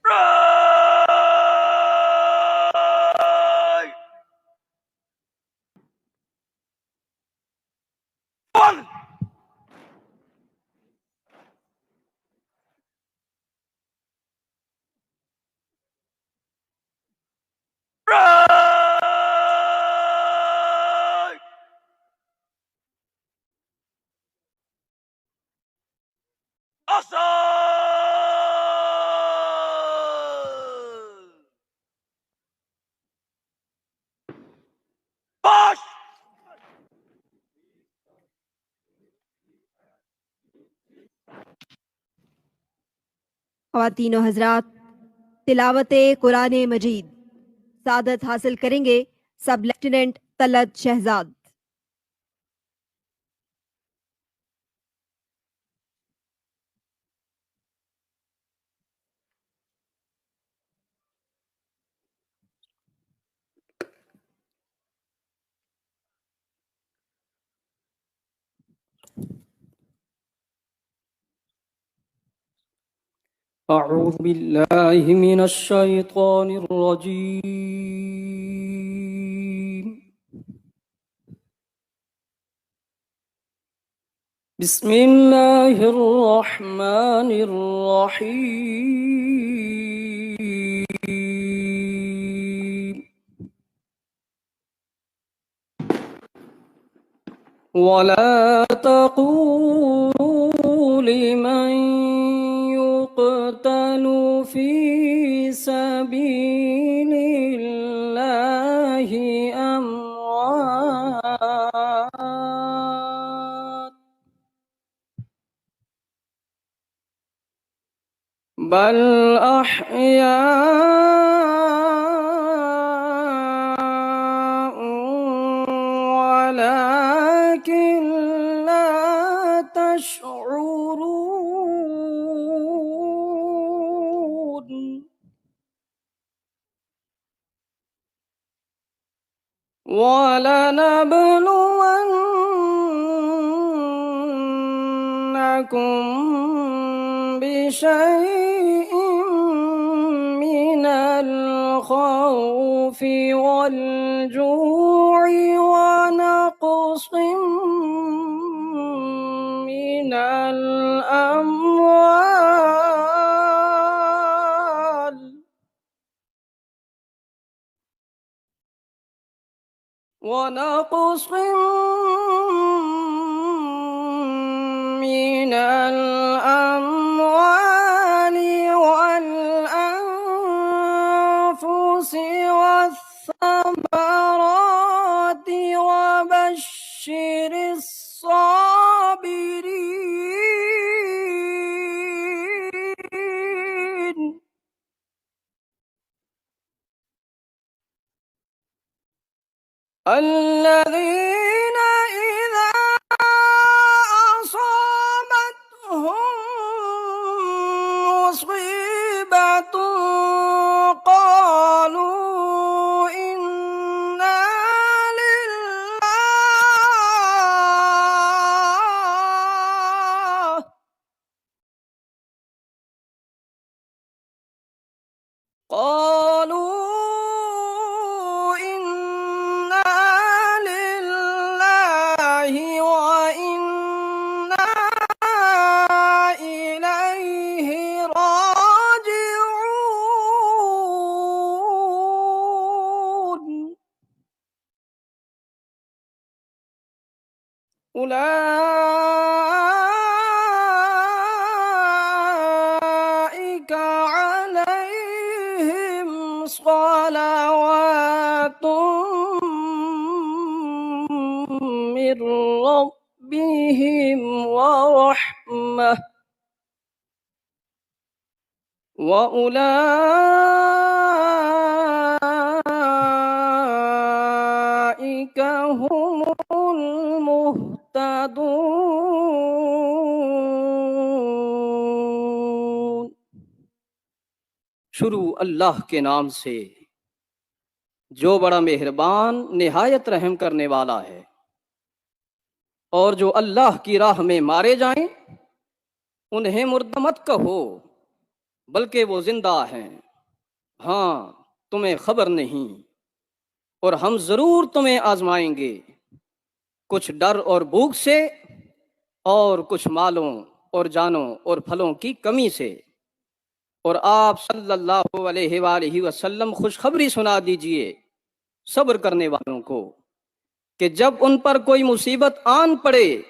Right. One. Right. Awesome. Push. خواتین و حضرات، تلاوت قرآن مجید سعادت حاصل کریں گے سب لیفٹیننٹ طلعت شہزاد۔ أعوذ بالله من الشيطان الرجيم. بسم الله الرحمن الرحيم. ولا تقولوا لمن يقتل في سبيل الله أموات، بل أحياء ولكن لا تشعرون. ولنبلونكم بشيء من الخوف والجوع ونقص من الأموال والأنفس والثمرات وبشر الصابرين الذين إذا أصابتهم مصيبة قالوا إنا لله وإنا إليه راجعون. أولئك عليهم صلوات من ربهم ورحمة وأولئك هم المهتدون. شروع اللہ کے نام سے جو بڑا مہربان نہایت رحم کرنے والا ہے، اور جو اللہ کی راہ میں مارے جائیں انہیں مردہ مت کہو، بلکہ وہ زندہ ہیں. ہاں تمہیں خبر نہیں، اور ہم ضرور تمہیں آزمائیں گے، کچھ ڈر اور بھوک سے، اور کچھ مالوں اور جانوں اور پھلوں کی کمی سے. اور آپ صلی اللہ علیہ وآلہ وسلم خوشخبری سنا دیجئے صبر کرنے والوں کو کہ جب ان پر کوئی مصیبت آن پڑے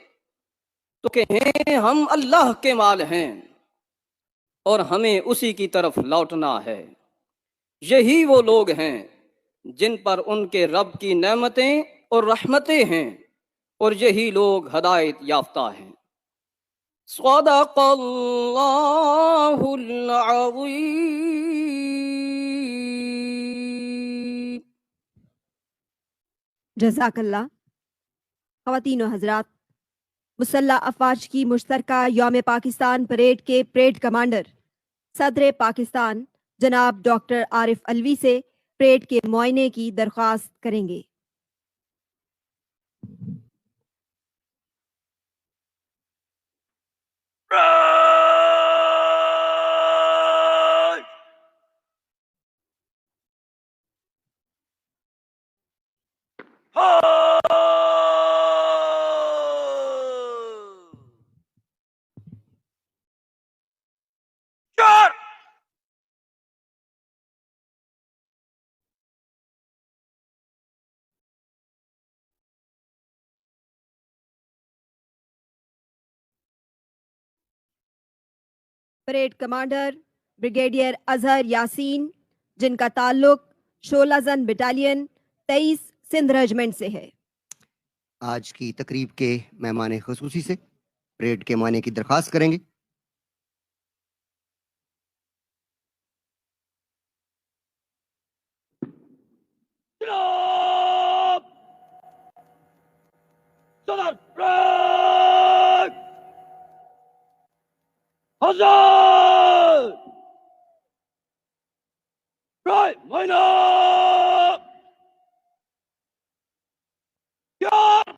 تو کہیں ہم اللہ کے مال ہیں اور ہمیں اسی کی طرف لوٹنا ہے. یہی وہ لوگ ہیں جن پر ان کے رب کی نعمتیں اور رحمتیں ہیں، اور یہی لوگ ہدایت یافتہ ہیں. صدق اللہ العظیم. جزاک اللہ. خواتین و حضرات، مسلح افواج کی مشترکہ یوم پاکستان پریڈ کے پریڈ کمانڈر صدر پاکستان جناب ڈاکٹر عارف الوی سے پریڈ کے معائنے کی درخواست کریں گے. Right! Shot! Parade commander brigadier Azhar Yasin, جن کا تعلق شولہ زن بٹالین 23 سندھ ریجمنٹ سے ہے. آج کی تقریب کے مہمان خصوصی سے پریڈ کے معائنے کی درخواست کریں گے. Stop! Southern right! Hazard! Right, line up! Shot!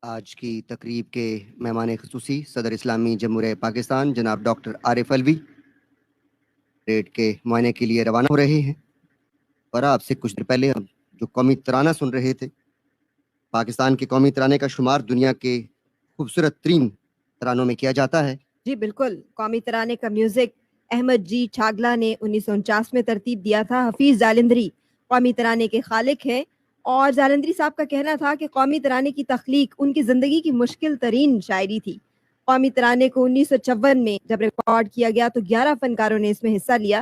آج کی تقریب کے مہمان خصوصی صدر اسلامی جمہوریہ پاکستان جناب ڈاکٹر عارف الوی پریڈ کے معائنے کے لیے روانہ ہو رہے ہیں. اور آپ سے کچھ دیر پہلے ہم جو قومی ترانہ سن رہے تھے، پاکستان کے قومی ترانے کا شمار دنیا کے خوبصورت ترین ترانوں میں کیا جاتا ہے. جی بالکل. قومی ترانے کا میوزک احمد جی چھاگلا نے 1949 میں ترتیب دیا تھا. حفیظ جالندھری قومی ترانے کے خالق ہیں، اور جالندھری صاحب کا کہنا تھا کہ قومی ترانے کی تخلیق ان کی زندگی کی مشکل ترین شاعری تھی. قومی ترانے کو 1956 میں جب ریکارڈ کیا گیا تو 11 فنکاروں نے اس میں حصہ لیا.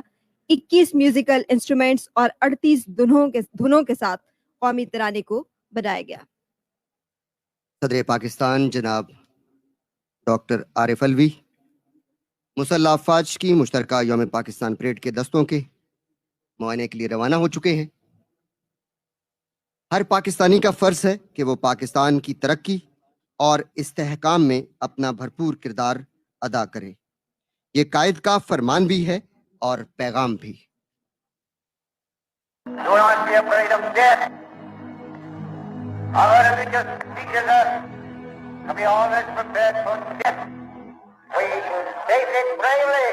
21 میوزیکل انسٹرومنٹس اور 38 دھنوں کے ساتھ قومی ترانے کو بنایا گیا. صدر پاکستان جناب ڈاکٹر عارف الوی مسلح افواج کی مشترکہ یوم پاکستان پریڈ کے دستوں کے معائنے کے لیے روانہ ہو چکے ہیں. ہر پاکستانی کا فرض ہے کہ وہ پاکستان کی ترقی اور استحکام میں اپنا بھرپور کردار ادا کرے. یہ قائد کا فرمان بھی ہے اور پیغام بھی. Do not be afraid of death. Our religious teaches us to be always prepared for death. We face it bravely.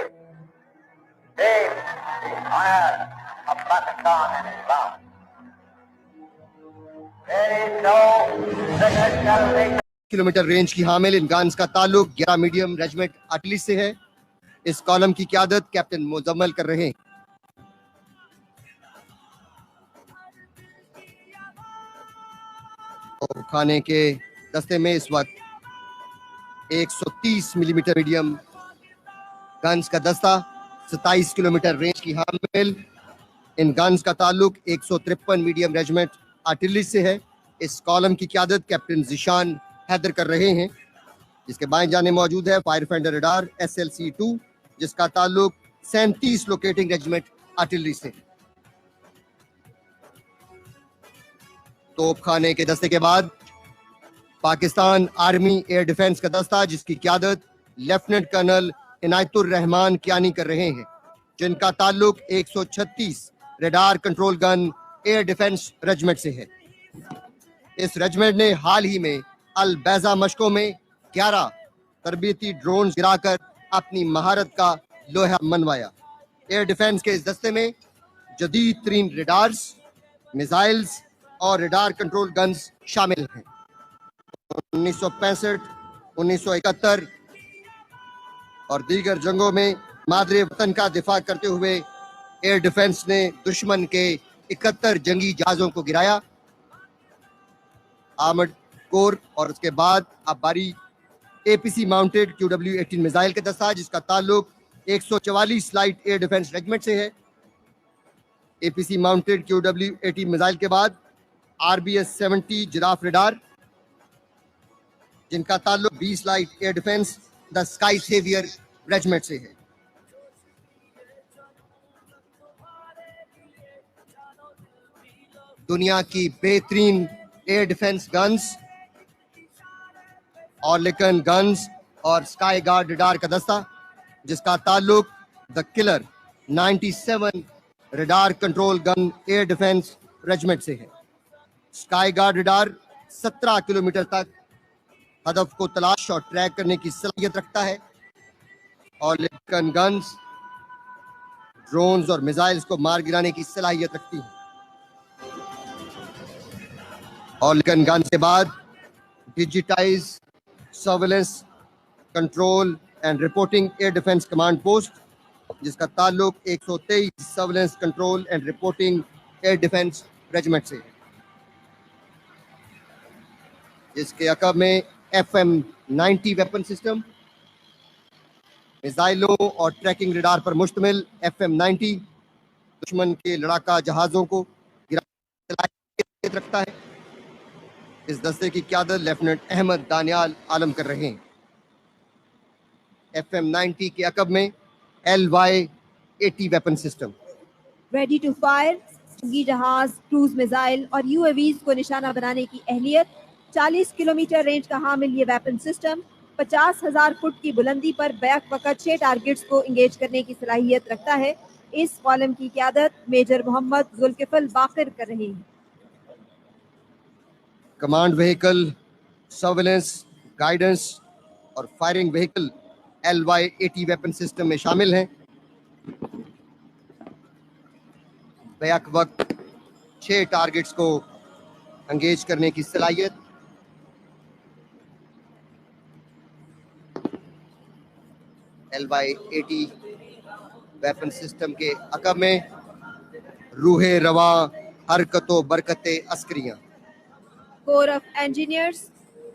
Save the honor of Pakistan and Islam. There is no second salvation. Kilometre range کی حامل ان گانز کا تعلق 11 medium regiment artillery سے ہے. اس column کی قیادت captain Muzammil کر رہے ہیں. کھانے کے دستے میں اس وقت 130 ملی میٹر میڈیم گنز کا دستہ 27 کلومیٹر رینج کی حامل ان گنز کا تعلق 153 میڈیم ریجمنٹ آرٹلری سے ہے. اس کالم کی قیادت کیپٹن ذیشان حیدر کر رہے ہیں، جس کے بائیں جانے موجود ہے فائر فائنڈر ریڈار SLC-2 جس کا تعلق 37 لوکیٹنگ ریجمنٹ آرٹلری سے. توپ خانے کے دستے کے بعد پاکستان آرمی ایئر ڈیفنس کا دستہ جس کی قیادت لیفٹیننٹ کرنل عنایت الرحمان کیانی کر رہے ہیں، جن کا تعلق 136 radar control gun air defence regiment سے ہے. اس ریجمنٹ نے حال ہی میں البیضا مشقوں میں 11 تربیتی ڈرونز گرا کر اپنی مہارت کا لوہا منوایا. ایئر ڈیفنس کے اس دستے میں جدید ترین ریڈارز، میزائلز اور ریڈار کنٹرول گنز شامل ہیں. 1965، 1971 اور دیگر جنگوں میں مادر وطن کا دفاع کرتے ہوئے ایئر ڈیفنس نے دشمن کے 71 جنگی جہازوں کو گرایا. آرمڈ کور اور اس کے بعد اب باری APC ماؤنٹڈ QW-18 میزائل کا دستہ جس کا تعلق 144 لائٹ ایئر ڈیفنس ریجمنٹ سے ہے. APC ماؤنٹڈ QW-18 میزائل کے بعد RBS-70 جراف ریڈار جن کا تعلق 20 light air defence the sky severe regiment سے ہے. دنیا کی بہترین ایئر ڈیفنس گنز اور لیکن گنز اور اسکائی گارڈ ریڈار کا دستہ جس کا تعلق دا کلر 97 radar control gun air defence regiment سے ہے. اسکائی گارڈ ریڈار 17 کلومیٹر تک ہدف کو تلاش اور ٹریک کرنے کی صلاحیت رکھتا ہے اور لیکن گنز ڈرونز اور میزائلز کو مار گرانے کی صلاحیت رکھتی ہیں. اور لیکن گن سے بعد digitise surveillance control and reporting air defence command post جس کا تعلق 123 surveillance control and reporting year defence regiment سے ہے جس کے عقب میں FM-90 ویپن سسٹم، میزائلوں اور ٹریکنگ ریڈار پر مشتمل FM-90 دشمن کے لڑاکا جہازوں کو گرانے کی صلاحیت رکھتا ہے. اس دستے کی قیادت لیفٹیننٹ احمد دانیال عالم کر رہے ہیں. FM-90 کے عقب میں LY-80 weapon system ready to fire جنگی جہاز، کروز میزائل اور UAVs کو نشانہ بنانے کی اہلیت. 40 کلومیٹر رینج کا حامل یہ ویپن سسٹم 50,000 فٹ کی بلندی پر بیک وقت 6 ٹارگٹس کو انگیج کرنے کی صلاحیت رکھتا ہے. اس کالم کی قیادت میجر محمد ذوالکفل باقر کر رہے ہیں. کمانڈ وہیکل، سرویلنس، گائیڈنس اور firing vehicle LY-80 weapon system میں شامل ہیں. بیک وقت 6 ٹارگٹس کو انگیج کرنے کی صلاحیت. LY-80 ویپن سسٹم کے عقب میں روح رواں حرکت و برکت عسکریاں. Corps of engineers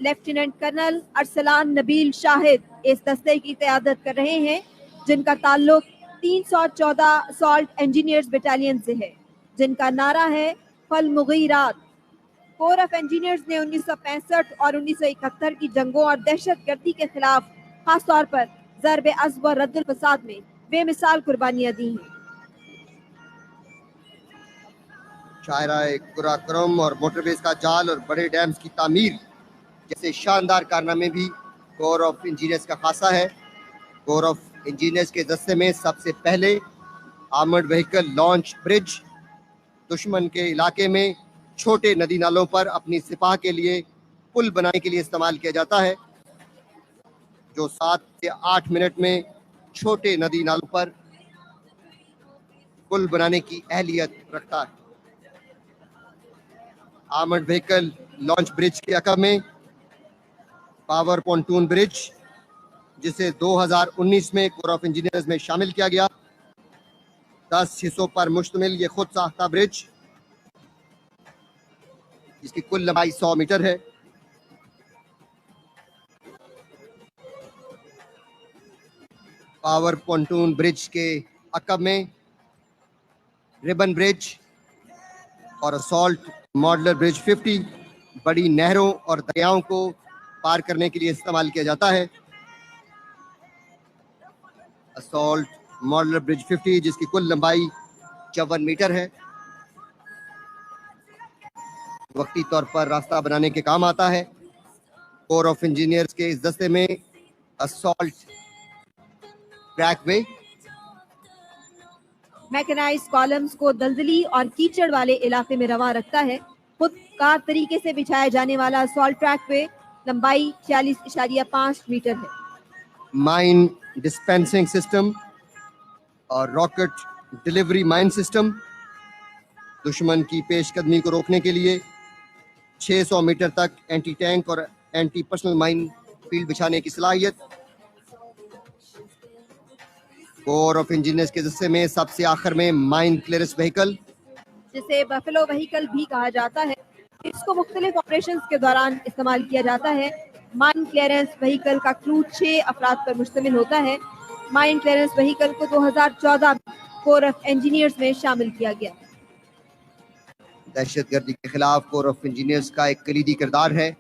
lieutenant colonel Arslan Nabeel Shahid اس دستے کی قیادت کر رہے ہیں جن کا تعلق 314 اسالٹ انجینئرز بٹالین سے ہے جن کا نعرہ ہے فالمغیرات. کور آف انجینئرز نے 1965 اور 1971 کی جنگوں اور دہشت گردی کے خلاف خاص طور پر ضرب عصب اور رد الفساد میں بے مثال قربانیاں دی ہیں. شاہراہ قراقرم اور موٹر ویز کا جال اور بڑے ڈیمز کی تعمیر جیسے شاندار کارنامے بھی کور آف انجینئرز کا خاصہ ہے. کور آف انجینئرز کے دستے میں سب سے پہلے آرمڈ وہیکل لانچ برج دشمن کے علاقے میں چھوٹے ندی نالوں پر اپنی سپاہ کے لیے پل بنانے کے لیے استعمال کیا جاتا ہے جو 7 سے 8 منٹ میں چھوٹے ندی نالوں پر پل بنانے کی اہلیت رکھتا ہے. آرمڈ وہیکل لانچ برج کے عقب میں پاور پونٹون برج جسے 2019 میں کور آف انجینئرز میں شامل کیا گیا. 10 حصوں پر مشتمل یہ خود ساختہ برج جس کی کل لمبائی 100 میٹر ہے. پاور پونٹون برج کے عقب میں ریبن برج اور اسالٹ ماڈلر برج 50 بڑی نہروں اور دریاؤں کو پار کرنے کے لیے استعمال کیا جاتا ہے. اسالٹ ماڈلر برج 50 جس کی کل لمبائی 54 میٹر ہے وقتی طور پر راستہ بنانے کے کام آتا ہے. کور آف انجینئرز کے اس دستے میں اسالٹ ٹریک وے میکنائز کالمز کو دلدلی اور کیچڑ والے علاقے میں رواں رکھتا ہے. خود کار طریقے سے بچھایا جانے والا اسالٹ ٹریک وے لمبائی 46.5 میٹر ہے. مائن ڈسپینسنگ سسٹم اور راکٹ ڈلیوری مائن سسٹم. دشمن کی پیش قدمی کو روکنے کے لیے 600 میٹر تک اینٹی ٹینک اور اینٹی پرسنل مائن فیلڈ بچھانے کی صلاحیت. کور آف انجینئرز کے دستے میں سب سے آخر میں مائن کلیئرنس وہیکل، جسے بفلو وہیکل بھی کہا جاتا ہے. اس کو مختلف آپریشنز کے دوران استعمال کیا جاتا ہے. مائن کلیئرنس وہیکل کا کرو 6 افراد پر مشتمل ہوتا ہے. مائن کلیئرنس وہیکل کو 2014 کور آف انجینئرز میں شامل کیا گیا. دہشت گردی کے خلاف کور آف انجینئرز کا ایک کلیدی کردار ہے.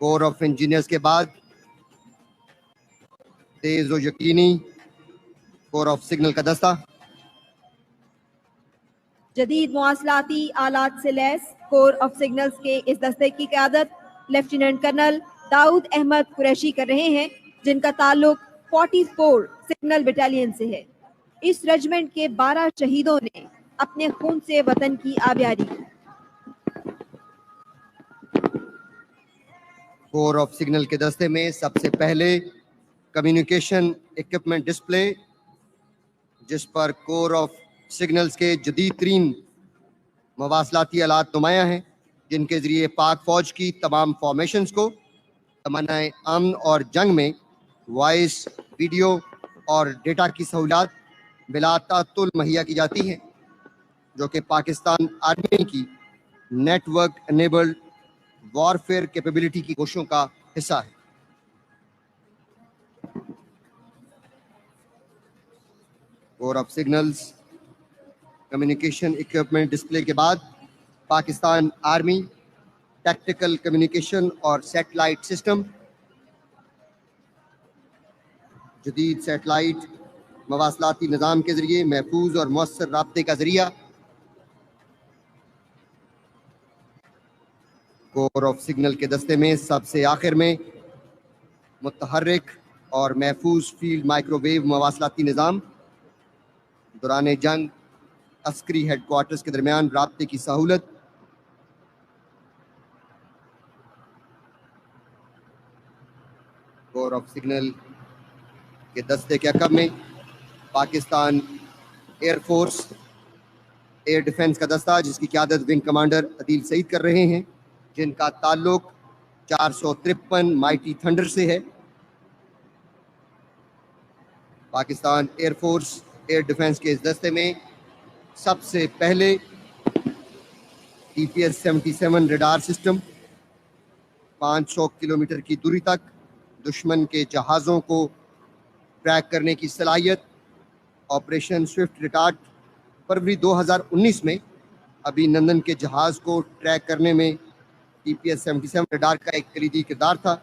کور آف انجینئرز کے بعد تیز و یقینی کور آف سگنل کا دستہ. جدید مواصلاتی آلات سے لیس کور آف سگنلز کے اس دستے کی قیادت لیفٹیننٹ کرنل داؤد احمد قریشی کر رہے ہیں، جن کا تعلق 44 سگنل بٹالین سے ہے. اس رجمنٹ کے 12 شہیدوں نے اپنے خون سے وطن کی آبیاری کی. کور آف سگنل کے دستے میں سب سے پہلے کمیونیکیشن اکوپمنٹ ڈسپلے، جس پر کور آف سگنلز کے جدید ترین مواصلاتی آلات نمایاں ہیں، جن کے ذریعے پاک فوج کی تمام فارمیشنز کو تمنا امن اور جنگ میں وائس، ویڈیو اور ڈیٹا کی سہولیات بلا تعطل مہیا کی جاتی ہیں، جو کہ پاکستان آرمی کی network enabled warfare capability کی کوششوں کا حصہ ہے. Corps of signals communication equipment display کے بعد پاکستان آرمی ٹیکٹیکل کمیونیکیشن اور سیٹلائٹ سسٹم. جدید سیٹلائٹ مواصلاتی نظام کے ذریعے محفوظ اور مؤثر رابطے کا ذریعہ. کور آف سگنل کے دستے میں سب سے آخر میں متحرک اور محفوظ فیلڈ مائکرو ویو مواصلاتی نظام. دوران جنگ عسکری ہیڈ کوارٹرز کے درمیان رابطے کی سہولت. کور آف سگنل کے دستے کے عقب میں Pakistan air force air defence کا دستہ، جس کی قیادت ونگ کمانڈر عدیل سعید کر رہے ہیں، جن کا تعلق 453 مائٹی تھنڈر سے ہے. Pakistan air force air defence کے اس دستے میں سب سے پہلے TPS 77 ریڈار سسٹم، 500 کلومیٹر کی دوری تک دشمن کے جہازوں کو ٹریک کرنے کی صلاحیت. آپریشن سوئفٹ ریٹارڈ فروری 2019 میں ابھی نندن کے جہاز کو ٹریک کرنے میں TPS 77 ریڈار کا ایک کلیدی کردار تھا،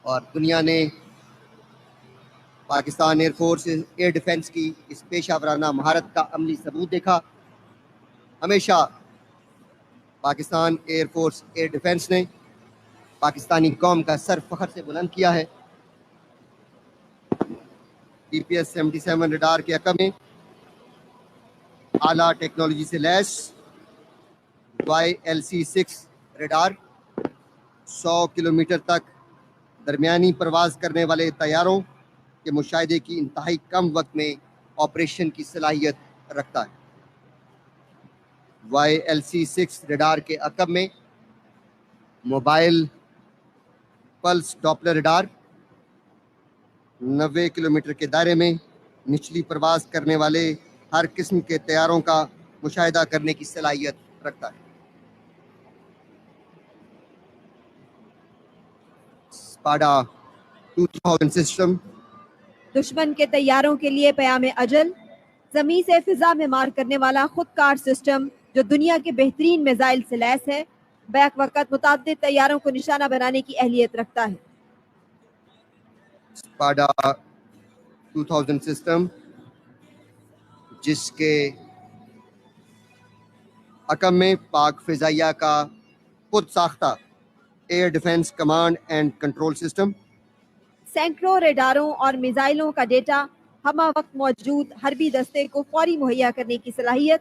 اور دنیا نے Pakistan air force air defence کی اس پیشہ ورانہ مہارت کا عملی ثبوت دیکھا. ہمیشہ Pakistan air force air defence نے پاکستانی قوم کا سر فخر سے بلند کیا ہے. TPS 77 ریڈار کے عقب میں اعلیٰ ٹیکنالوجی سے لیس YLC-6 ریڈار 100 کلومیٹر تک درمیانی پرواز کرنے والے طیاروں کے مشاہدے کی انتہائی کم وقت میں آپریشن کی صلاحیت رکھتا ہے. YLC-6 ریڈار کے عقب میں mobile plus Doppler radar 90 kilometre کے دائرے میں نچلی پرواز کرنے والے ہر قسم کے طیاروں کا مشاہدہ کرنے کی صلاحیت رکھتا ہے. اسپاڈا 2000 سسٹم دشمن کے طیاروں کے لیے پیام اجل، زمین سے فضا میں مار کرنے والا خودکار سسٹم جو دنیا کے بہترین میزائل سے لیس ہے، بیک وقت متعدد طیاروں کو نشانہ بنانے کی اہلیت رکھتا ہے. اسپاڈا 2000 سسٹم، جس کے عقب میں پاک فضائیہ کا خود ساختہ air defence command and control system. سینکڑوں ریڈاروں اور میزائلوں کا ڈیٹا ہمہ وقت موجود حربی دستے کو فوری مہیا کرنے کی صلاحیت.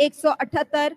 178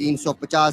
350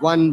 1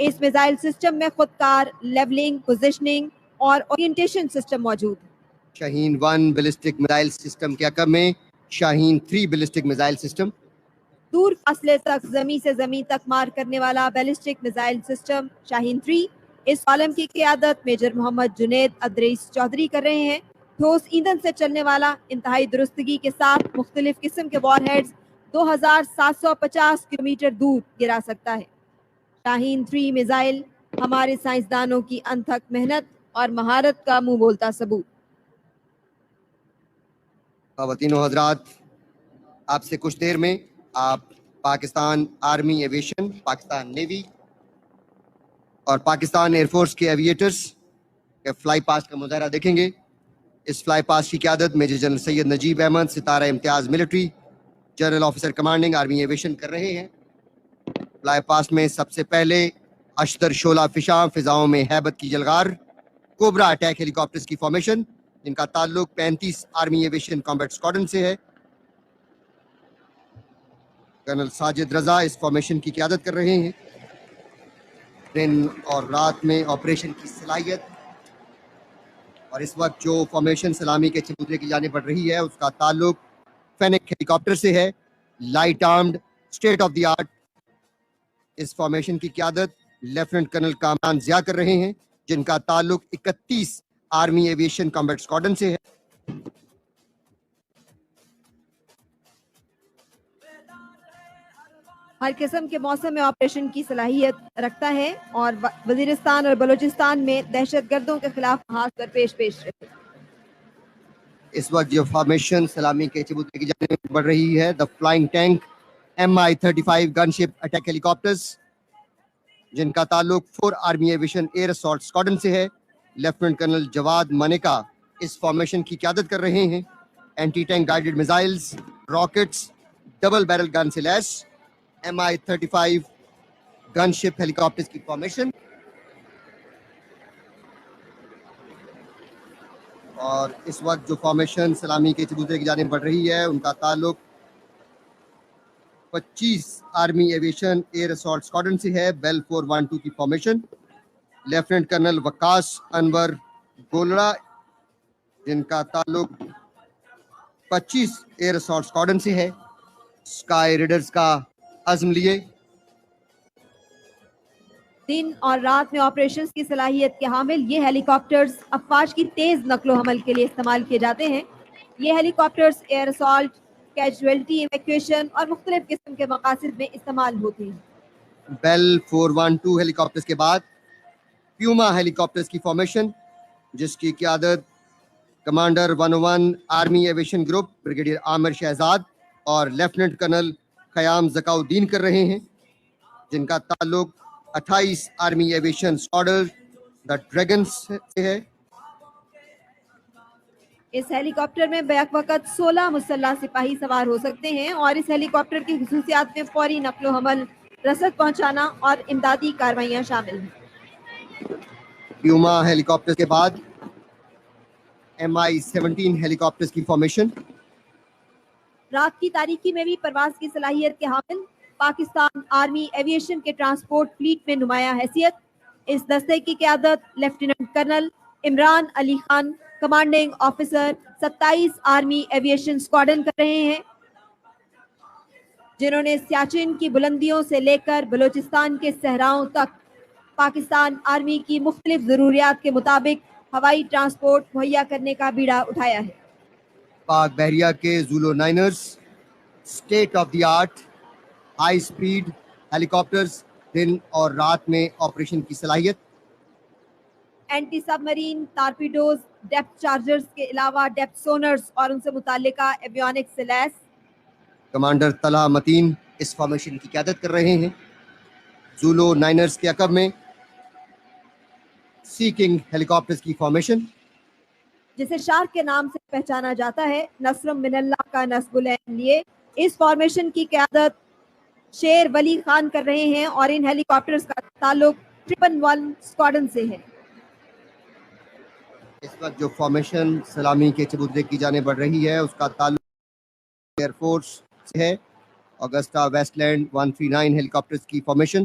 اس میزائل سسٹم میں خودکار لیولنگ، پوزیشننگ اور اورینٹیشن سسٹم موجود ہے۔ شاہین 1 بیلسٹک میزائل سسٹم کے عقب میں شاہین 3 بیلسٹک میزائل سسٹم، دور فاصلے تک زمین سے زمین تک مار کرنے والا بیلسٹک میزائل سسٹم شاہین 3 اس کالم کی قیادت میجر محمد جنید ادریس چودھری کر رہے ہیں۔ ٹھوس ایندھن سے چلنے والا انتہائی درستگی کے ساتھ مختلف قسم کے وار ہیڈز 2750 کلومیٹر دور گرا سکتا ہے۔ شاہین 3 میزائل ہمارے سائنسدانوں کی انتھک محنت اور مہارت کا منہ بولتا ثبوت۔ خواتین و حضرات، آپ سے کچھ دیر میں آپ Pakistan army aviation, Pakistan navy اور پاکستان ایئر فورس کے ایویٹرز کے فلائی پاسٹ کا مظاہرہ دیکھیں گے۔ اس فلائی پاسٹ کی قیادت میجر جنرل سید نجیب احمد، ستارہ امتیاز military, general officer commanding army aviation کر رہے ہیں۔ فلائی پاسٹ میں سب سے پہلے اشتر شعلہ فشاں فضاؤں میں ہیبت کی جلغار کوبرا اٹیک ہیلی کاپٹرز کی فارمیشن، جن کا تعلق 35 آرمی ایویشن کامبیٹ اسکواڈرن سے ہے۔ کرنل ساجد رضا اس فارمیشن کی قیادت کر رہے ہیں۔ دن اور رات میں آپریشن کی صلاحیت اور اس وقت جو فارمیشن سلامی کے چبوترے کی جانب بڑھ رہی ہے اس کا تعلق فینک ہیلی کاپٹر سے ہے، light armed, state of the art. اس فارمیشن کی قیادت لیفٹیننٹ کرنل کامران ضیاء کر رہے ہیں، جن کا تعلق 31 آرمی ایویشن کامبیٹ اسکواڈرن سے ہے۔ ہر قسم کے موسم میں آپریشن کی صلاحیت رکھتا ہے اور وزیرستان اور بلوچستان میں دہشت گردوں کے خلاف ہاتھ پر پیش رہے۔ اس وقت جو فارمیشن سلامی کے چبوترے کی جانب بڑھ رہی ہے، the flying tank MI-35 gunship attack helicopters, جن کا تعلق 4 army aviation air assault squadron سے ہے۔ لیفٹیننٹ کرنل جواد منیکا اس فارمیشن کی قیادت کر رہے ہیں۔ Anti tank guided missiles, rockets, double barrel gun سے لیس MI-35 گن شپ ہیلی کاپٹرز کی فارمیشن، اور اس وقت جو فارمیشن سلامی کے چبوترے کی جانب بڑھ رہی ہے ان کا تعلق 25 army aviation air assault squadron سے ہے۔ بیل 412 کی formation, lieutenant colonel Waqas Anwar Golra, جن کا تعلق 25 ایئر اسالٹ اسکواڈرن سے ہے۔ اسکائی ریڈرز کا عزم لیے دن اور رات میں آپریشنز کی صلاحیت کے حامل یہ ہیلی کاپٹرز افواج کی تیز نقل و حمل کے لیے استعمال کیے جاتے ہیں۔ یہ helicopters air assault, casualty evacuation اور مختلف قسم کے مقاصد میں استعمال ہوتے ہیں۔ بیل 412 ہیلی کاپٹرز کے بعد پیوما ہیلی کاپٹرز کی فارمیشن، جس کی قیادت commander 101 army aviation group brigadier Amir Shahzad اور لیفٹیننٹ کرنل قیام ذکاء الدین کر رہے ہیں، جن کا تعلق 28 آرمی ایویشن اسکواڈرن دا ڈریگنز سے ہے۔ اس ہیلی کاپٹر میں بیک وقت 16 مسلح سپاہی سوار ہو سکتے ہیں اور اس ہیلی کاپٹر کی خصوصیات میں فوری نقل و حمل، رسد پہنچانا اور امدادی کارروائیاں شامل ہیں۔ پیوما ہیلی کاپٹر کے بعد MI-17 ہیلی کاپٹرز کی فارمیشن، رات کی تاریکی میں بھی پرواز کی صلاحیت کے حامل پاکستان آرمی ایویشن کے ٹرانسپورٹ فلیٹ میں نمایاں حیثیت۔ اس دستے کی قیادت lieutenant colonel Imran Ali Khan, commanding officer 27 army aviation squadron کر رہے ہیں، جنہوں نے سیاچن کی بلندیوں سے لے کر بلوچستان کے صحراؤں تک پاکستان آرمی کی مختلف ضروریات کے مطابق ہوائی ٹرانسپورٹ مہیا کرنے کا بیڑا اٹھایا ہے۔ پاک بحریہ کے Zulu niners, state of the art high speed helicopters, دن اور رات میں آپریشن کی صلاحیت۔ Anti submarine torpedoes, depth chargers کے علاوہ ڈیپتھ سونرز اور ان سے متعلقہ ایویونکس سے لیس۔ کمانڈر طلحہ متین اس فارمیشن کی قیادت کر رہے ہیں۔ زولو نائنرز کے عقب میں سی کنگ ہیلی کاپٹرز کی فارمیشن، جسے شارک کے نام سے پہچانا جاتا ہے، نصر من اللہ کا نصب العین لیے اس فارمیشن کی قیادت شیر ولی خان کر رہے ہیں اور ان ہیلی کاپٹرز کا تعلق 111 اسکواڈرن سے ہے۔ اس وقت جو فارمیشن سلامی کے چبوترے کی جانب بڑھ رہی ہے اس کا تعلق ایئر فورس سے ہے۔ اگسٹا ویسٹ لینڈ 139 ہیلی کاپٹرز کی formation,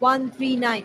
139।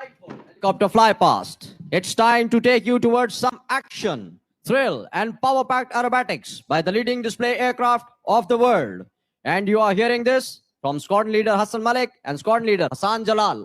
Helicopter fly past. It's time to take you towards some action, thrill, and power-packed aerobatics by the leading display aircraft of the world. And you are hearing this from squadron leader Hassan Malik and squadron leader Hassan Jalal.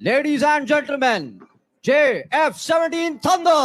Ladies and gentlemen, JF-17 Thunder.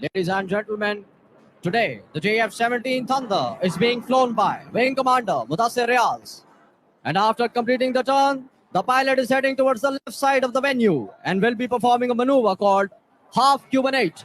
Ladies and gentlemen, today the JF-17 Thunder is being flown by Wing Commander Mudassir Riaz. And after completing the turn, the pilot is heading towards the left side of the venue and will be performing a maneuver called Half Cubanate.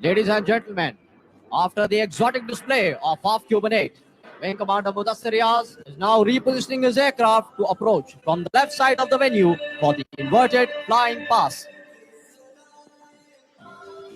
Ladies and gentlemen, after the exotic display of half cubanate, Wing Commander Mudassir Riaz is now repositioning his aircraft to approach from the left side of the venue for the inverted flying pass.